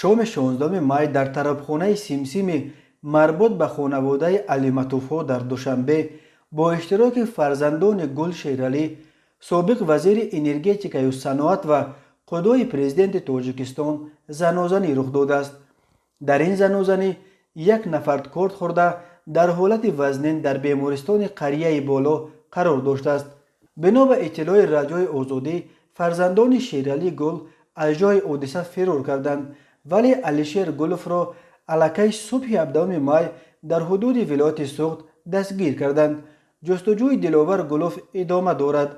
شام 16 مای در طربخانه سیمسیم مربوط به خانواده علی مطوف‌ها در دوشنبه با اشتراک فرزندان گل شیرالی، سابق وزیر انرژتیک و صنعت و قدوی پرزیدنت تاجیکستان زنازنی رخ داده است. در این زنازنی یک نفر کارت خورده در حالت وزنین در بیمارستان قریه بالا قرار داشته است. بنا به اطلاع رادیوی آزادی، فرزندان شیرالی گل از جای حادثه فرار کردند، ولی علیشیر گلوف را علاکه صبح 17 مای در حدود ولایت سوخت دستگیر کردند. جستجوی دلاور گلوف ادامه دارد.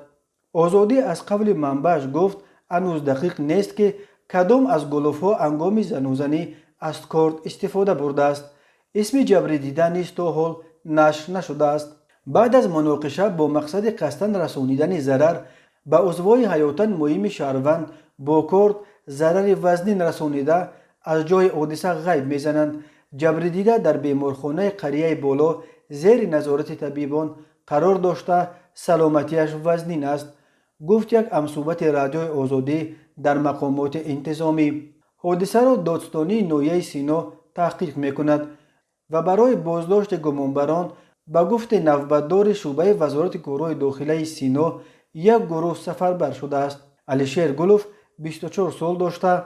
آزادی از قبل منبعش گفت هنوز دقیق نیست که کدام از گلوف ها هنگام زنازنی از کارت استفاده برده است. اسم جبری دیده نیز تا حال نشر نشده است. بعد از مناقشه با مقصد قصداً رسانیدن ضرر به عضوای حیاتاً مهم شهروند با کارت ضرر وزنین رسانیده از جای حادثه غیب میزنند. جبری دیده در بیمارخانه قریه بالا زیر نظارت طبیبان قرار داشته سلامتیش وزنین است، گفت یک همصحبت رادیوی آزادی در مقامات انتظامی. حادثه را دادستانی ناحیه سینا تحقیق میکند و برای بازداشت گمانبران به گفت نوبتدار شعبه وزارت کارهای داخلی سینا یک گروه سفربر شده است. علیشیر گلوف 24 سال داشته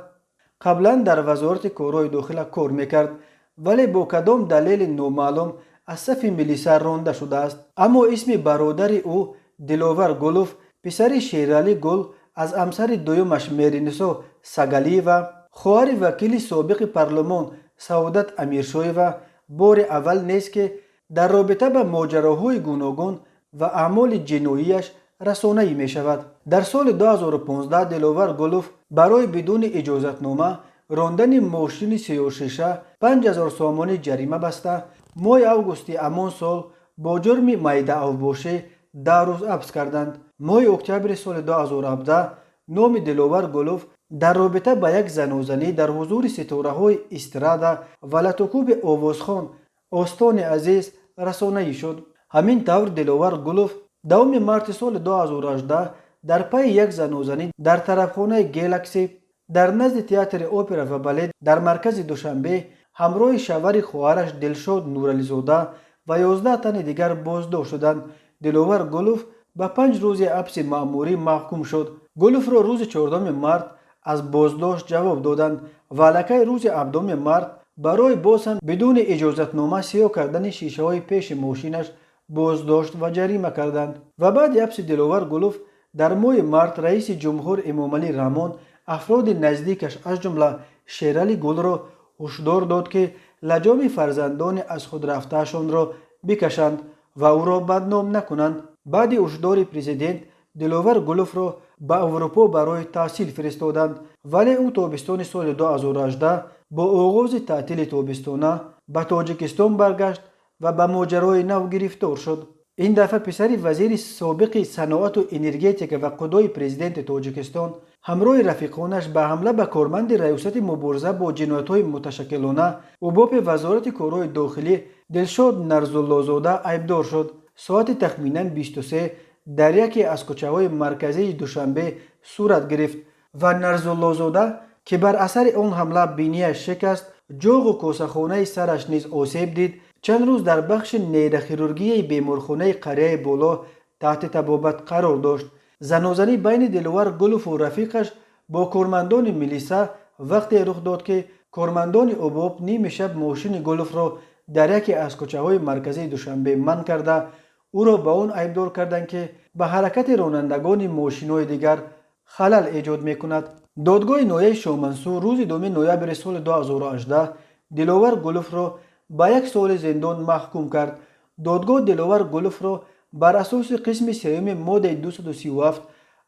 قبلا در وزارت کارهای داخلی کار میکرد، ولی با کدام دلیل نامعلوم از صف میلیسا رانده شده است. اما اسم برادر او دلاور گلوف پسر شیرالی گل از همسر دویمش میرینسا سگلی و خواهر وکیل سابق پارلمان سعادت امیرشاهی و بار اول نیست که در رابطه با ماجراهای گوناگون و اعمال جناییش رسانه‌ای می شود. در سال 2015 دلاور گلوف برای بدون اجازتنامه راندن ماشین 36 5000 سومانی جریمه بسته ماه اوگوست همان سال با جرم میده اوباشی 10 روز حبس کردند. ماه اکتبر سال 2017 نام دلاور گلوف در رابطه با یک زنازنی در حضور ستاره های استرادا و لاتوکوب آوازخان آستان عزیز رسانه‌ای شد. همین طور دلاور گلوف 2 مارس سال 2018 در پی یک زنازنی در طرفخانه گلکسی در نزد تئاتر اپرا و بالت در مرکز دوشنبه همراه شوهر خواهرش دلشاد نورعلیزاده و 11 تن دیگر بازداشت شدند. دلاور گلوف به 5 روز حبس مأموری محکوم شد. گلوف را روز 14 مارس از بازداشت جواب دادند و علاکه روز 7 مارس برای باز هم بدون اجازتنامه سیاه کردن شیشه های پیش ماشینش بازداشت و جریمه کردند. و بعد حبس دلاور گلوف در ماه مارس رئیس جمهور امامعلی رحمان افراد نزدیکش از جمله شیرالی گل را هشدار داد که لجام فرزندان از خود رفتهشان را بکشند و او را بدنام نکنند. بعد هشدار پرزیدنت دلاور گلوف را به اروپا برای تحصیل فرستادند، ولی او تابستان سال 2018 با آغاز تعطیل تابستانه به تاجیکستان برگشت و به ماجرای نو گرفتار شد. این دفعه پسر وزیر سابق صنعت و انرژتیک و قدوی پرزیدنت تاجیکستان همراه رفیقانش به حمله به کارمند ریاست مبارزه با جنایت‌های متشکلانه اوباپ وزارت کارهای داخلی دلشاد نرزالله‌زاده ایبدار شد. ساعت تخمینا 23 در یکی از کوچه‌های مرکزی دوشنبه صورت گرفت و نرزالله‌زاده که بر اثر آن حمله بینیش شکست، جوغ و کاسه‌خانه سرش نیز آسیب دید. چند روز در بخش نیروخیروژی بیمارخانه قریه بالا تحت طبابت قرار داشت. زنازنی بین دلاور گلوف و رفیقش با کارمندان میلیسا وقتی رخ داد که کارمندان اوباپ نیم شب ماشین گلوف را در یکی از کوچه‌های مرکزی دوشنبه منع کرده او را به آن ایبدار کردند که به حرکت رانندگان ماشین‌های دیگر خلل ایجاد می‌کند. دادگاه ناحیه شامنسور روز 2 نوامبر سال 2018 دلاور گلوف را به 1 سال زندان محکوم کرد. دادگاه دلاور گلوف را بر اساس قسم سوم ماده 237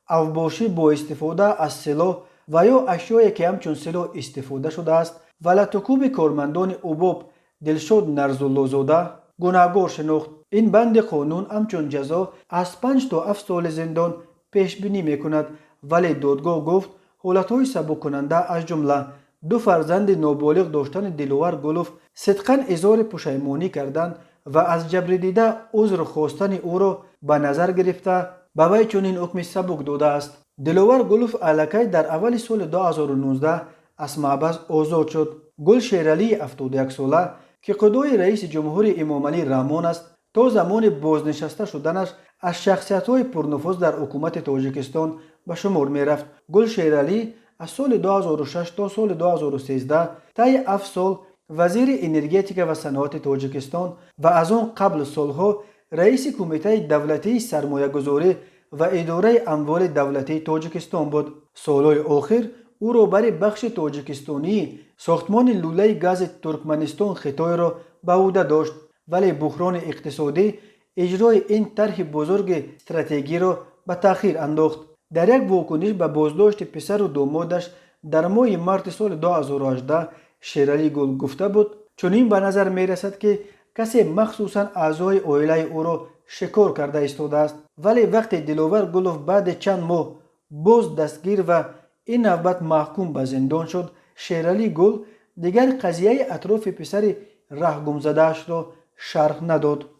اوباشی با استفاده از سلاح و یا اشیایی که همچون سلاح استفاده شده است و لاتوکوب کارمندان اوباپ دلشاد نرزالله‌زاده گناهکار شناخت. این بند قانون همچون جزا از 5 تا 7 سال زندان پیش بینی میکند، ولی دادگاه گفت حالتهای سبک کننده از جمله 2 فرزند نابالغ داشتن دلاور گلوف صدقاً اظهار پشیمانی کردند و از جبر دیده عذر خواستن او را به نظر گرفته به وی چنین حکم سبک داده است. دلاور گلوف علاکه در اول سال 2019 از محبس آزاد شد. گل شیرالی 71 ساله که قدوی رئیس جمهور امامعلی رحمان است تا زمان بازنشسته شدنش از شخصیت‌های پرنفوذ در حکومت تاجیکستان به شمار می‌رفت. گل شیرالی از سال 2006 تا سال 2013 طی 7 سال وزیر انرژتیک و صنعت تاجیکستان و از آن قبل سالها رئیس کمیته دولتی سرمایه‌گذاری و اداره اموال دولتی تاجیکستان بود. سالهای آخر او را برای بخش تاجیکستانی ساختمان لوله گاز ترکمنستان خطای را به عهده داشت، ولی بحران اقتصادی اجرای این طرح بزرگ استراتژی را به تأخیر انداخت. در یک واکنش به بازداشت پسر و دامادش در ماه مارس سال 2018 شیرالی گل گفته بود چنین به نظر می رسد که کسی مخصوصا اعضای عائله او را شکار کرده ایستاده است. ولی وقتی دلاور گلوف بعد چند ماه باز دستگیر و این نوبت محکوم به زندان شد، شیرالی گل دیگر قضیه اطراف پسر رهگم زده‌اش را شرح نداد.